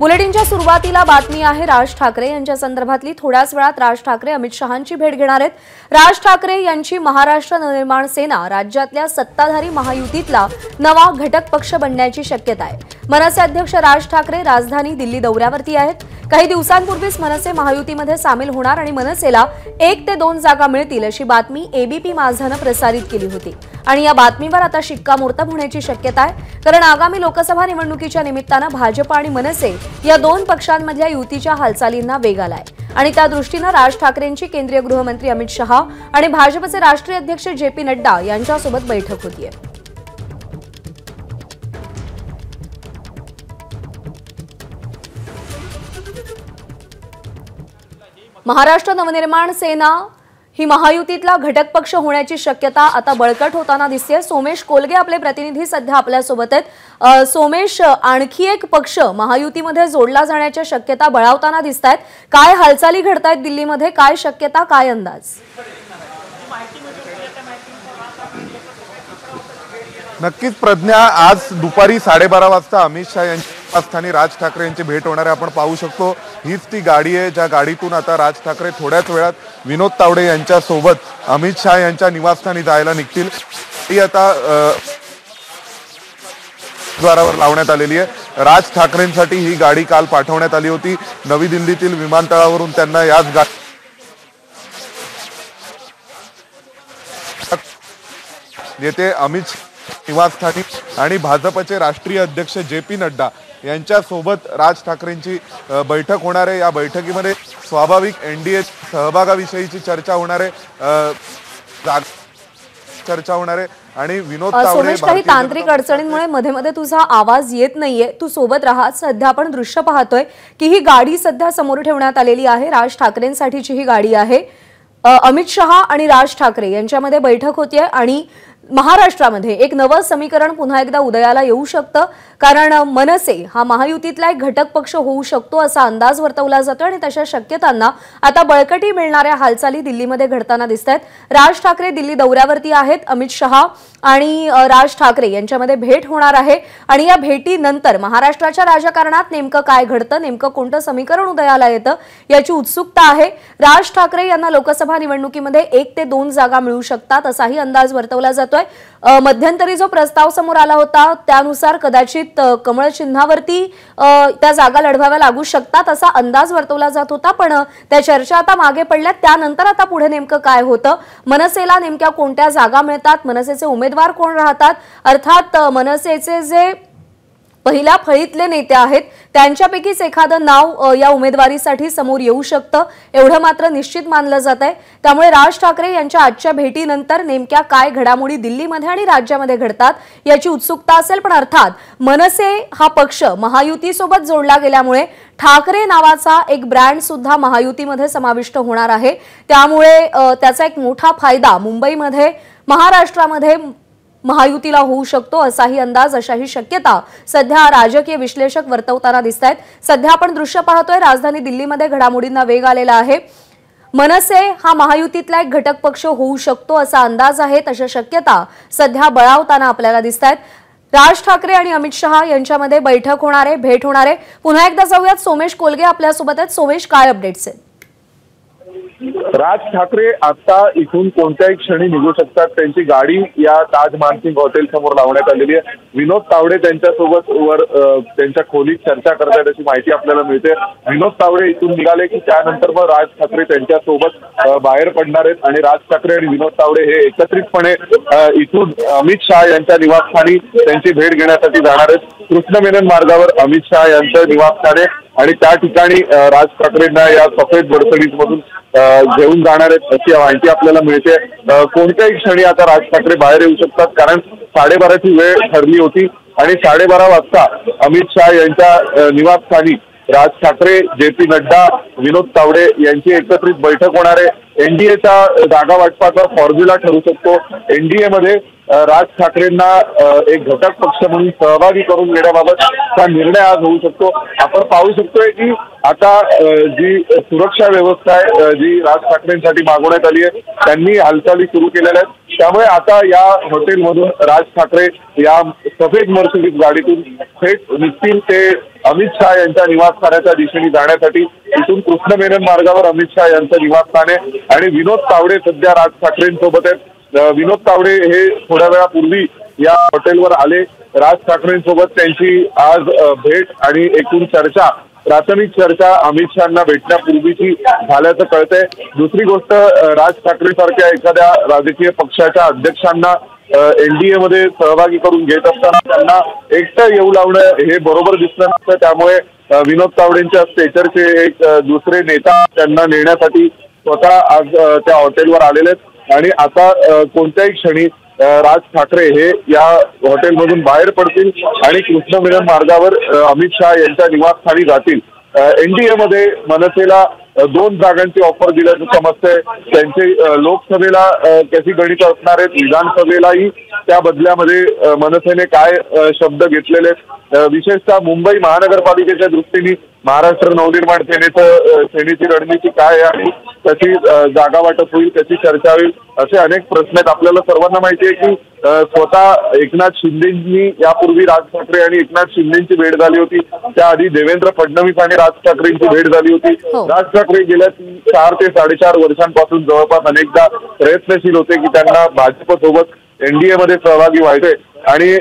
बुलेटिनच्या सुरुवातीला बातमी आहे राज ठाकरे यांच्या संदर्भातली। थोड्याच वेळात राज ठाकरे अमित शहांची भेट घेणार आहेत। राज ठाकरे यांची महाराष्ट्र नवनिर्माण सेना राज्यातल्या सत्ताधारी महायुतीतला नवा घटक पक्ष बनण्याची शक्यता आहे। मनसे अध्यक्ष राज ठाकरे राजधानी दिल्ली दौऱ्यावरती आहेत। काही दिवसांपूर्वीच मनसे महायुतीमध्ये सामील होणार आणि मनसेला 1 ते 2 जागा मिळतील अशी बातमी एबीपी माझाने प्रसारित केली होती आणि या बातमीवर आता शिक्कामोर्तब होण्याची शक्यता आहे, कारण आगामी लोकसभा निवडणुकीच्या निमित्ताने भाजप आणि मनसे या दोन पक्षांमधल्या युतीच्या हालचालींना वेग आलाय आणि त्या दृष्टीने राज ठाकरेंची केंद्रीय गृहमंत्री अमित शहा आणि भाजपचे राष्ट्रीय अध्यक्ष जेपी नड्डा यांच्यासोबत बैठक होतीये। महाराष्ट्र नवनिर्माण सेना ही महायुतीतला घटक पक्ष होण्याची शक्यता आता बळकट होताना दिसते। सोमेश कोलगे आपले प्रतिनिधी सध्या आपल्या सोबत आहेत। सोमेश, आणखी एक पक्ष महायुतीमध्ये जोडला जाण्याच्या शक्यता बळावताना दिसतायत। काय हालचाली घडतायत दिल्लीमध्ये, काय शक्यता, काय अंदाज? नक्कीच प्रज्ञा, आज दुपारी 12:30 वाजता अमित शहा यांच्या स्थानी राज ठाकरे यांची भेट होणार आहे। आपण पाहू शकतो हीच ती गाडी आहे ज्या गाडीतून आता राज ठाकरे थोड्याच वेळात विनोद तावडे यांच्या सोबत अमित शहा यांच्या निवासस्थानी जायला निघतील। ती आता द्वारावर लावण्यात आलेली आहे। राज ठाकरेंसाठी ही गाडी काल पाठवण्यात आली होती। नवी दिल्लीतील विमानतळावरून त्यांना याच येथे अमित निवासस्थानी आणि भाजपचे राष्ट्रीय अध्यक्ष जेपी नड्डा यांच्या सोबत राज ठाकरेंची बैठक होणार आहे। या बैठकीमध्ये स्वाभाविक एनडीए सहभागाविषयीची चर्चा होणार आहे, आणि विनोद तावडे काही तांत्रिक अडचणींमुळे मध्ये मध्ये तुझा आवाज येत नाहीये, तू सोबत राहा। सध्या आपण दृश्य पाहतोय की ही गाडी सध्या समोर ठेवण्यात आलेली आहे, राज ठाकरेंसाठीची ही गाडी आहे। अमित शहा आणि राज ठाकरे यांच्यामध्ये बैठक होतीये आणि महाराष्ट्रामध्ये एक नवं समीकरण पुन्हा एकदा उदयाला येऊ शकतं, कारण मनसे हा महायुतीतला एक घटक पक्ष होऊ शकतो असा अंदाज वर्तवला जातो आणि तशा शक्यतांना आता बळकटी मिळणाऱ्या हालचाली दिल्लीमध्ये घडताना दिसतायत। राज ठाकरे दिल्ली दौऱ्यावरती आहेत। अमित शहा आणि राज ठाकरे यांच्यामध्ये भेट होणार आहे आणि या भेटीनंतर महाराष्ट्राच्या राजकारणात नेमकं काय घडतं, नेमकं कोणतं समीकरण उदयाला येतं याची उत्सुकता आहे। राज ठाकरे यांना लोकसभा निवडणुकीमध्ये 1 ते 2 जागा मिळू शकतात असाही अंदाज वर्तवला जातो। मध्यंतरी जो प्रस्ताव समोर आला होता त्यानुसार कदाचित कमळ चिन्हावरती त्या जागा लढवाव्या लागू शकतात असा अंदाज वर्तवला जात होता, पण त्या चर्चा आता मागे पडल्या। त्यानंतर आता पुढे नेमकं काय होतं, मनसेला नेमक्या कोणत्या जागा मिळतात, मनसेचे उमेदवार कोण राहतात, अर्थात मनसेचे जे पहिल्या फळीतले नेते आहेत त्यांच्यापैकीच एखादं नाव या उमेदवारीसाठी समोर येऊ शकतं, एवढं मात्र निश्चित मानलं जात आहे। त्यामुळे राज ठाकरे यांच्या आजच्या भेटीनंतर नेमक्या काय घडामोडी दिल्लीमध्ये आणि राज्यामध्ये घडतात याची उत्सुकता असेल, पण अर्थात मनसे हा पक्ष महायुतीसोबत जोडला गेल्यामुळे ठाकरे नावाचा एक ब्रँड सुद्धा महायुतीमध्ये समाविष्ट होणार आहे। त्यामुळे त्याचा एक मोठा फायदा मुंबईमध्ये महाराष्ट्रामध्ये महायुतीला होऊ शकतो असाही अंदाज, अशाही शक्यता सध्या राजकीय विश्लेषक वर्तवताना दिसतायत। सध्या आपण दृश्य पाहतोय राजधानी दिल्लीमध्ये घडामोडींना वेग आलेला आहे। मनसे हा महायुतीतला एक घटक पक्ष होऊ शकतो असा अंदाज आहे, तशा शक्यता सध्या बळावताना आपल्याला दिसतायत। राज ठाकरे आणि अमित शहा यांच्यामध्ये बैठक होणार आहे, भेट होणार आहे। पुन्हा एकदा जाऊयात, सोमेश कोलगे आपल्यासोबत आहेत। सोमेश, काय अपडेट्स आहेत? राज ठाकरे आता इथून कोणत्याही क्षणी निघू शकतात। त्यांची गाडी या ताज मानसिंग हॉटेल समोर लावण्यात आलेली आहे। विनोद तावडे त्यांच्यासोबत वर त्यांच्या खोलीत चर्चा करतायत अशी माहिती आपल्याला मिळते। विनोद तावडे इथून निघाले की त्यानंतर मग राज ठाकरे त्यांच्यासोबत बाहेर पडणार आहेत आणि राज ठाकरे आणि विनोद तावडे हे एकत्रितपणे इथून अमित शहा यांच्या निवासस्थानी त्यांची भेट घेण्यासाठी जाणार आहेत। कृष्ण मेनन मार्गावर अमित शहा यांचं निवासस्थान आहे आणि त्या ठिकाणी राज ठाकरेंना या सफेद मधून घेऊन जाणार आहेत अशी माहिती आपल्याला मिळते। कोणत्याही क्षणी आता राज ठाकरे बाहेर येऊ शकतात, कारण 12:30ची वेळ ठरली होती आणि 12:30 वाजता अमित शहा यांच्या निवासस्थानी राज ठाकरे, जेपी नड्डा, विनोद तावडे यांची एकत्रित बैठक होणार आहे। एनडीएचा जागा वाटपाचा फॉर्म्युला ठरू शकतो। एनडीए मध्ये राज ठाकरेंना एक घटक पक्ष म्हणून सहभागी करून घेण्याबाबतचा निर्णय आज होऊ शकतो। आपण पाहू शकतोय की आता जी सुरक्षा व्यवस्था आहे जी राज ठाकरेंसाठी मागवण्यात आली आहे, त्यांनी हालचाली सुरू केलेल्या आहेत। त्यामुळे आता या हॉटेलमधून राज ठाकरे या सफेद मर्सिडीज गाडीतून थेट निघतील ते अमित शहा यांच्या निवासस्थानाच्या दिशेने जाण्यासाठी। इथून कृष्ण मेनन मार्गावर अमित शहा यांचं निवासस्थान आहे आणि विनोद तावडे सध्या राज ठाकरेंसोबत आहेत। विनोद तावडे हे थोड्या वेळापूर्वी या हॉटेलवर आले। राज ठाकरेंसोबत त्यांची आज भेट आणि एकूण चर्चा, प्राथमिक चर्चा अमित शहांना भेटण्यापूर्वीची झाल्याचं कळतंय। दुसरी गोष्ट, राज ठाकरे सारख्या एखाद्या राजकीय पक्षाच्या अध्यक्षांना एनडीए मध्ये सहभागी करून घेत असताना त्यांना एकटं येऊ लावणं हे बरोबर दिसलं नसतं। त्यामुळे विनोद तावडेंच्या स्टेचरचे एक दुसरे नेता त्यांना नेण्यासाठी स्वतः आज त्या हॉटेलवर आलेले आहेत आणि आता कोणत्याही क्षणी राज ठाकरे हे या हॉटेलमधून बाहेर पडतील आणि कृष्ण मेनन मार्गावर अमित शहा यांच्या निवासस्थानी जातील। एनडीए मध्ये मनसेला 2 जागांची ऑफर दिल्याचं समजतंय। त्यांचे लोकसभेला कशी गणित असणार आहेत, विधानसभेलाही त्या बदल्यामध्ये मनसेने काय शब्द घेतलेले आहेत, विशेषतः मुंबई महानगरपालिकेच्या दृष्टीने महाराष्ट्र नवनिर्माण सेनेची रणनीती काय आहे आणि कशी जागा वाटप होईल, कशी चर्चा होईल, असे अनेक प्रश्न आहेत। आपल्याला सर्वांना माहिती आहे की स्वतः एकनाथ शिंदेंनी यापूर्वी राज ठाकरे आणि एकनाथ शिंदेंची भेट झाली होती, त्याआधी देवेंद्र फडणवीस आणि राज ठाकरेंची भेट झाली होती। राज ठाकरे गेल्या 4 ते 4.5 वर्षांपासून जवळपास अनेकदा प्रयत्नशील होते की त्यांना भाजपसोबत एनडीए मध्ये सहभागी व्हायचे आणि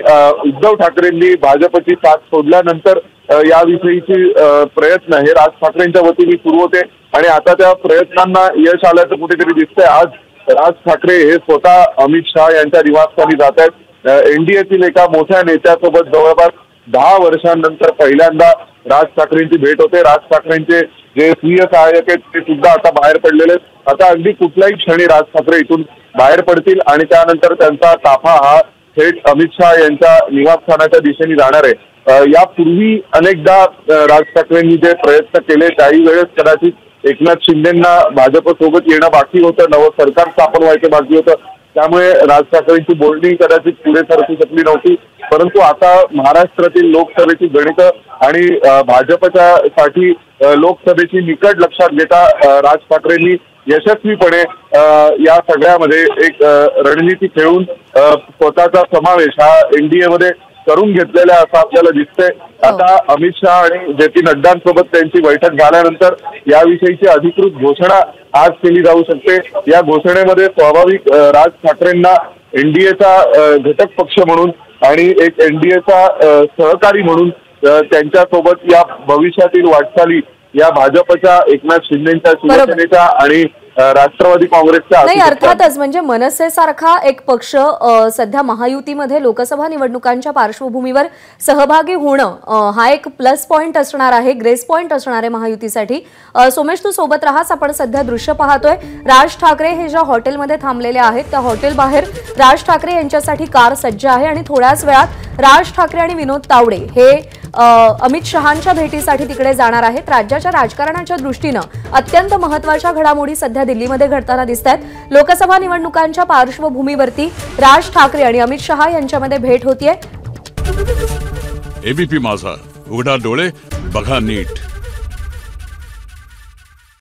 उद्धव ठाकरेंनी भाजपची साथ सोडल्यानंतर याविषयीची प्रयत्न हे राज ठाकरेंच्या वतीने सुरू होते आणि आता त्या प्रयत्नांना यश आल्याचं कुठेतरी दिसतंय। आज राज ठाकरे हे स्वतः अमित शहा यांच्या निवासस्थानी जात आहेत। एनडीएतील एका मोठ्या नेत्यासोबत जवळपास 10 वर्षांनंतर पहिल्यांदा राज ठाकरेंची भेट होते। राज ठाकरेंचे जे प्रिय सहाय्यक आहेत ते सुद्धा आता बाहेर पडलेले आहेत। आता अगदी कुठल्याही क्षणी राज ठाकरे इथून बाहेर पडतील आणि त्यानंतर त्यांचा ताफा हा थेट अमित शहा यांच्या निवासस्थानाच्या दिशेने जाणार आहे। यापूर्वी अनेकदा राज ठाकरेंनी जे प्रयत्न केले त्याही वेळेस कदाचित एकनाथ शिंदेंना भाजपसोबत येणं बाकी होतं, नवं सरकार स्थापन व्हायचं बाकी होतं, त्यामुळे राज ठाकरेंची बोलणी कदाचित पुढे सरकू शकली नव्हती। परंतु आता महाराष्ट्रातील लोकसभेची गणितं आणि भाजपच्या साठी लोकसभेची निकड लक्षात घेता राज ठाकरेंनी यशस्वीपणे या सगळ्यामध्ये एक रणनीती खेळून स्वतःचा समावेश हा एनडीए मध्ये करून घेतलेला असं आपल्याला दिसतंय। आता अमित शहा आणि जे पी नड्डांसोबत त्यांची बैठक झाल्यानंतर याविषयीची अधिकृत घोषणा आज केली जाऊ शकते। या घोषणेमध्ये स्वाभाविक राज ठाकरेंना एनडीएचा घटक पक्ष म्हणून आणि एक एनडीएचा सहकारी म्हणून त्यांच्यासोबत या भविष्यातील वाटचाली या भाजपच्या एकनाथ शिंदेच्या शिवसेनेच्या आणि राष्ट्रवादी काँग्रेसच्या नाही, अर्थातच म्हणजे मनसे सारखा एक पक्ष सध्या महायुतीमध्ये लोकसभा निवडणुकांच्या पार्श्वभूमीवर सहभागी होणं हा एक प्लस पॉइंट असणार आहे, ग्रेस पॉइंट असणार आहे महायुतीसाठी। सोमेश, तू सोबत राहास। आपण सध्या दृश्य पाहतोय, राज ठाकरे हे ज्या हॉटेलमध्ये थांबलेले आहेत त्या हॉटेल बाहेर राज ठाकरे यांच्यासाठी कार सज्ज आहे आणि थोड्याच वेळात राज ठाकरे आणि विनोद तावडे हे अमित शहांच्या भेटीसाठी तिकडे जाणार आहेत। राज्याच्या राजकारणाच्या दृष्टीने अत्यंत महत्त्वाच्या घडामोडी सध्या दिल्लीमध्ये घडताना दिसतात। लोकसभा निवडणुकांच्या पार्श्वभूमीवरती राज ठाकरे आणि अमित शहा यांच्यामध्ये भेट होतीये। एबीपी माझा, उघडा डोळे बघा नीट।